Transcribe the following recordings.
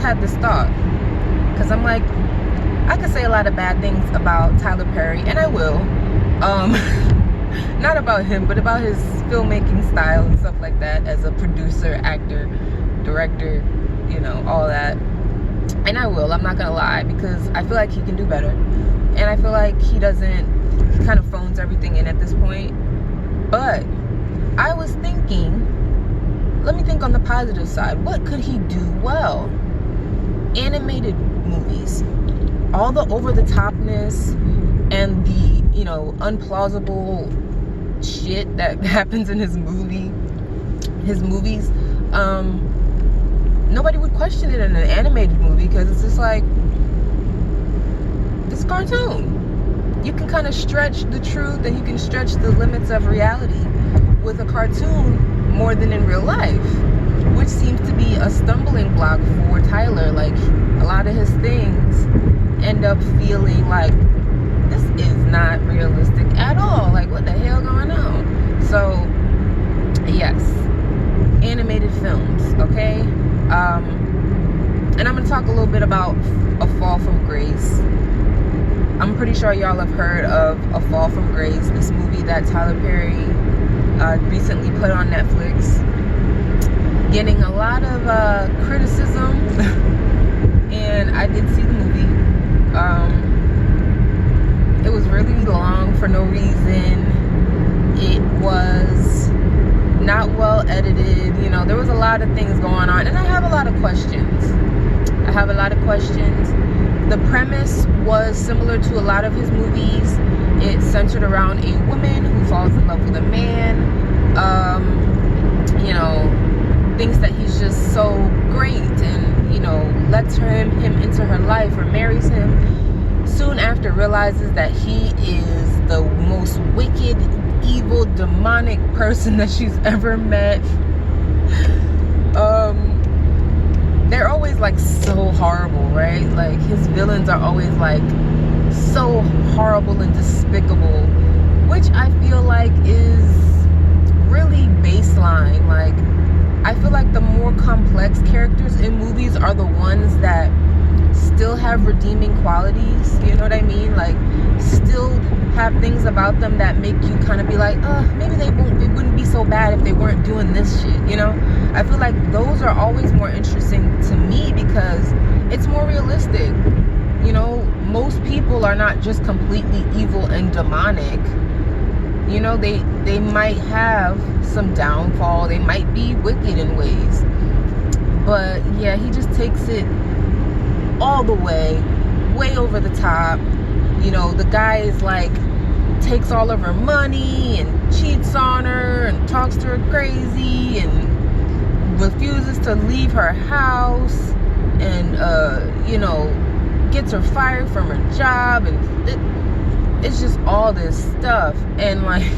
had this thought, because I'm like, I could say a lot of bad things about Tyler Perry, and I will. Not about him, but about his filmmaking style and stuff like that, as a producer, actor, director, you know, all that. And I will, I'm not gonna lie, because I feel like he can do better. And I feel like he kind of phones everything in at this point. But I was thinking, let me think on the positive side. What could he do well? Animated movies. All the over-the-topness and the, you know, unplausible shit that happens in his movies, nobody would question it in an animated movie, because it's just like, it's a cartoon. You can kind of stretch the truth, and you can stretch the limits of reality with a cartoon more than in real life, which seems to be a stumbling block for Tyler. Like, a lot of his things end up feeling like, this is not realistic at all. Like, what the hell going on? So, yes, animated films, okay? And I'm gonna talk a little bit about A Fall from Grace. I'm pretty sure y'all have heard of A Fall from Grace, this movie that Tyler Perry recently put on Netflix, getting a lot of criticism. And I did see the movie. It was really long for no reason. It was not well edited. You know, there was a lot of things going on, and I have a lot of questions. The premise was similar to a lot of his movies. It's centered around a woman who falls in love with a man, you know, thinks that he's just so great, and, you know, lets him into her life or marries him. Soon after, realizes that he is the most wicked, evil, demonic person that she's ever met. They're always like so horrible, right? Like, his villains are always like so horrible and despicable, which I feel like is really baseline. Like, I feel like the more complex characters in movies are the ones that still have redeeming qualities, you know what I mean? Like, still have things about them that make you kind of be like, maybe it wouldn't be so bad if they weren't doing this shit, you know? I feel like those are always more interesting to me, because it's more realistic. You know, most people are not just completely evil and demonic. You know, they might have some downfall, they might be wicked in ways, but yeah, he just takes it all the way over the top. You know, the guy is like, takes all of her money and cheats on her and talks to her crazy and refuses to leave her house, and you know, gets her fired from her job, and it's just all this stuff. And like,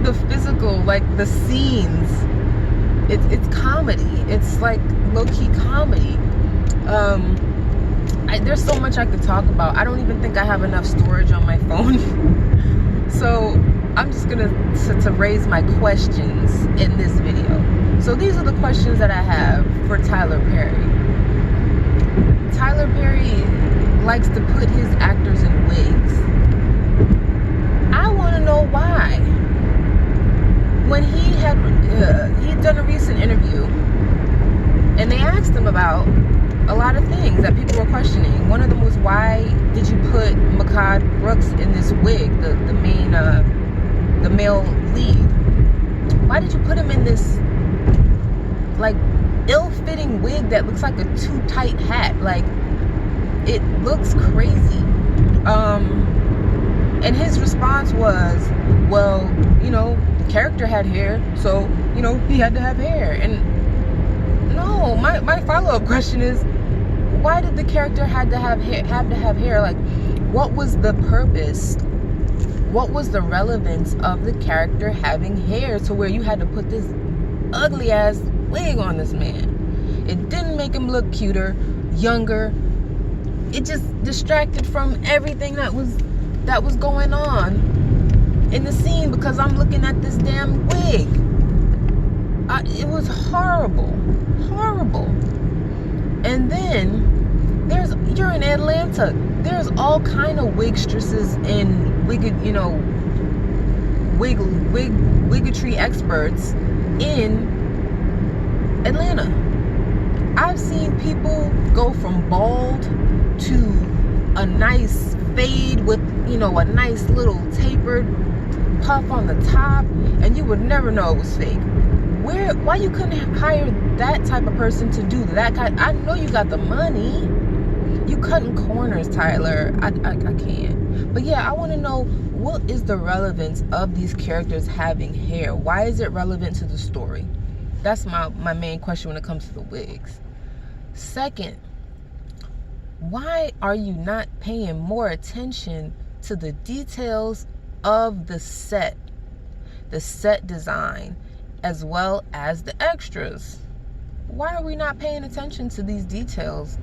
the physical, like the scenes, it's comedy. It's like low-key comedy. There's so much I could talk about. I don't even think I have enough storage on my phone. So I'm just gonna to raise my questions in this video. So these are the questions that I have for Tyler Perry. Tyler Perry likes to put his actors in wigs. I want to know why. When he'd done a recent interview, and they asked him about a lot of things that people were questioning. One of them was, why did you put Makad Brooks in this wig, the main, the male lead? Why did you put him in this, like, ill-fitting wig that looks like a too tight hat? Like, it looks crazy. And his response was, well, you know, the character had hair, so, you know, he had to have hair. And no, my follow-up question is, why did the character have to have hair? Like, what was the purpose? What was the relevance of the character having hair to where you had to put this ugly ass wig on this man? It didn't make him look cuter, younger. It just distracted from everything that was going on in the scene, because I'm looking at this damn wig. It was horrible. And And then you're in Atlanta. There's all kind of wigstresses and wigotry experts in Atlanta. I've seen people go from bald to a nice fade with, a nice little tapered puff on the top, and you would never know it was fake. Why you couldn't hire that type of person to do that? I know you got the money. You cutting corners, Tyler. I can't. But yeah, I want to know, what is the relevance of these characters having hair? Why is it relevant to the story? That's my main question when it comes to the wigs. Second, why are you not paying more attention to the details of the set design, as well as the extras? Why are we not paying attention to these details?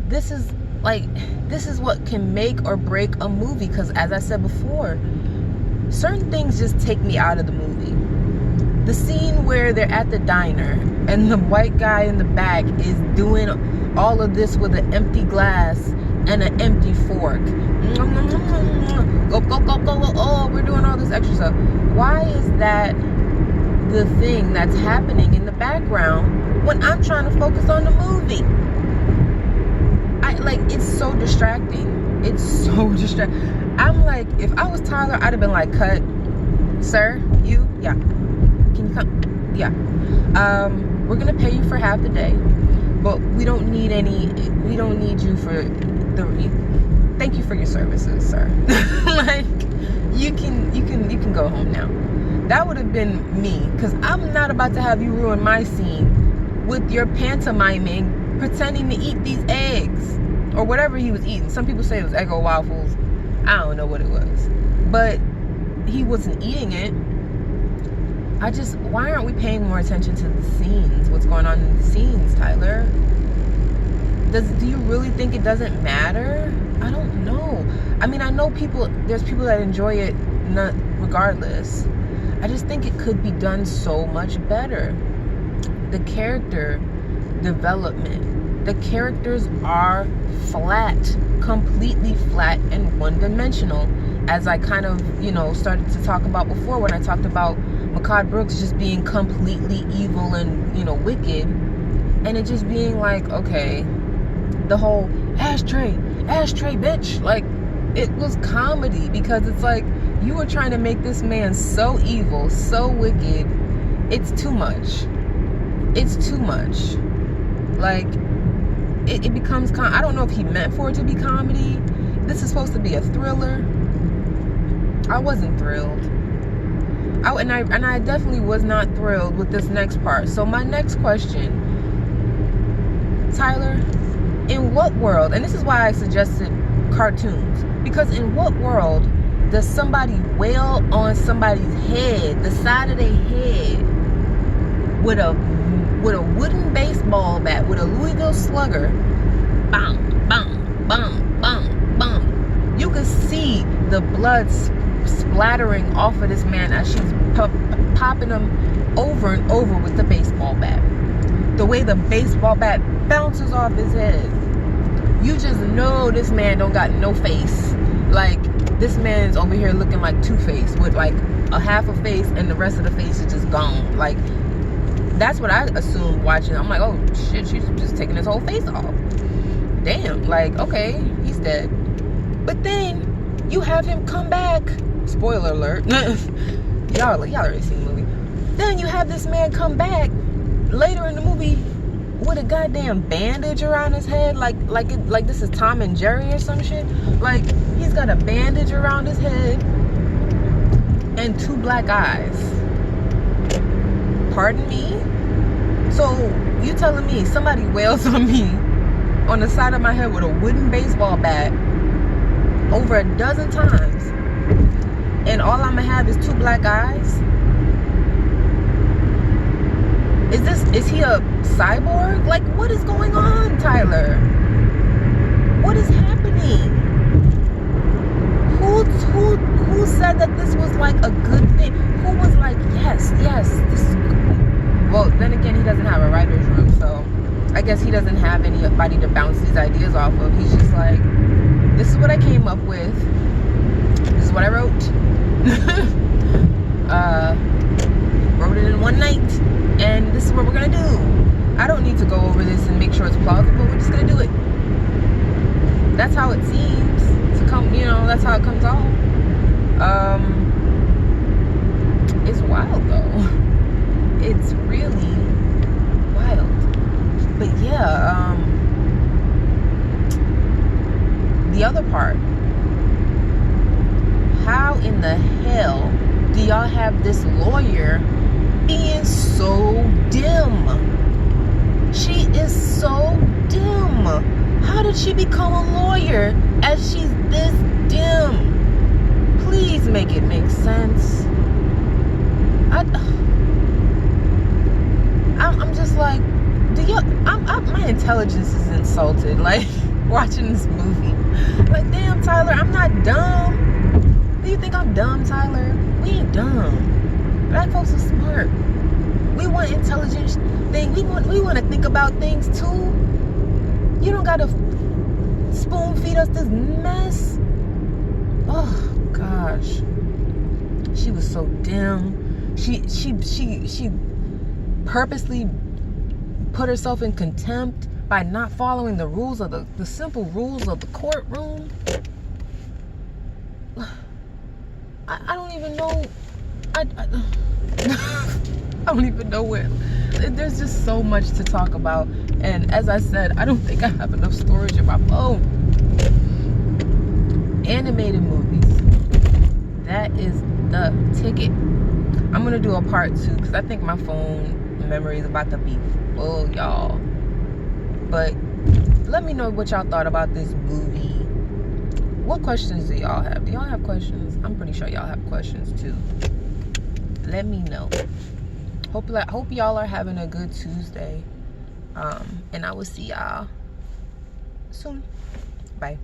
This is what can make or break a movie, because as I said before, certain things just take me out of the movie. The scene where they're at the diner and the white guy in the back is doing all of this with an empty glass and an empty fork. Go, go, go, go, go. Oh, we're doing all this extra stuff. Why is that the thing that's happening in the background when I'm trying to focus on the movie? It's so distracting. It's so distracting. I'm like, if I was Tyler, I'd have been like, cut. Sir, you? Yeah. Can you come? Yeah. We're gonna pay you for half the day, but we don't need you for thank you for your services, sir. You can go home now. That would have been me, because I'm not about to have you ruin my scene with your pantomiming, pretending to eat these eggs or whatever he was eating. Some people say it was Eggo waffles. I don't know what it was, but he wasn't eating it. Why aren't we paying more attention to the scenes? What's going on in the scenes, Tyler? Do you really think it doesn't matter? I don't know. I mean, I know there's people that enjoy it regardless. I just think it could be done so much better. The character development. The characters are flat, completely flat and one-dimensional. As I kind of, started to talk about before when I talked about Mehcad Brooks just being completely evil and, wicked. And it just being like, okay, the whole ashtray, bitch. Like, it was comedy, because it's like, you were trying to make this man so evil, so wicked. It's too much. It's too much. Like, it becomes, I don't know if he meant for it to be comedy. This is supposed to be a thriller. I wasn't thrilled. And I definitely was not thrilled with this next part. So my next question, Tyler, in what world, and this is why I suggested cartoons, because in what world does somebody wail on somebody's head, the side of their head, with a wooden baseball bat, with a Louisville Slugger, bang, bang, bang, bang, bang. You can see the blood splattering off of this man as she's popping him over and over with the baseball bat. The way the baseball bat bounces off his head, you just know this man don't got no face. Like, this man's over here looking like Two-Face, with like a half a face and the rest of the face is just gone. Like, that's what I assumed watching. I'm like, oh shit, she's just taking his whole face off. Damn, like, okay, he's dead. But then you have him come back. Spoiler alert. y'all already seen the movie. Then you have this man come back later in the movie with a goddamn bandage around his head, like this is Tom and Jerry or some shit. Like, he's got a bandage around his head and 2 black eyes. Pardon me? So you telling me somebody wails on me on the side of my head with a wooden baseball bat over a dozen times, and all I'm gonna have is 2 black eyes? Is he a cyborg? Like, what is going on, Tyler? What is happening? Who said that this was like a good thing? Who was like, yes, this is good? Well, then again, he doesn't have a writer's room, so I guess he doesn't have have anybody to bounce these ideas off of. He's just like, this is what I came up with. This is what I wrote. Wrote it in one night, and this is what we're gonna do. I don't need to go over this and make sure it's plausible. We're just gonna do it. That's how it seems to come, you know, that's how it comes off. It's wild though. It's really wild. But yeah, the other part. How in the hell do y'all have this lawyer being so dim? She is so dim. How did she become a lawyer as she's this dim? Please make it make sense. I'm just like, my intelligence is insulted, like, watching this movie. Like, damn, Tyler, I'm not dumb. Do you think I'm dumb, Tyler? We ain't dumb. Black folks are smart. We want intelligent things. We want to think about things too. You don't gotta spoon feed us this mess. Oh gosh, she was so dim. She purposely put herself in contempt by not following the rules of the simple rules of the courtroom. I don't even know. I don't even know where. There's just so much to talk about, and as I said, I don't think I have enough storage in my phone. Animated movies. That is the ticket. I'm gonna do a part 2 because I think my phone memory is about to be full, y'all. But let me know what y'all thought about this movie. What questions do y'all have? Do y'all have questions? I'm pretty sure y'all have questions too. Let me know. Hope y'all are having a good Tuesday. And I will see y'all soon. Bye.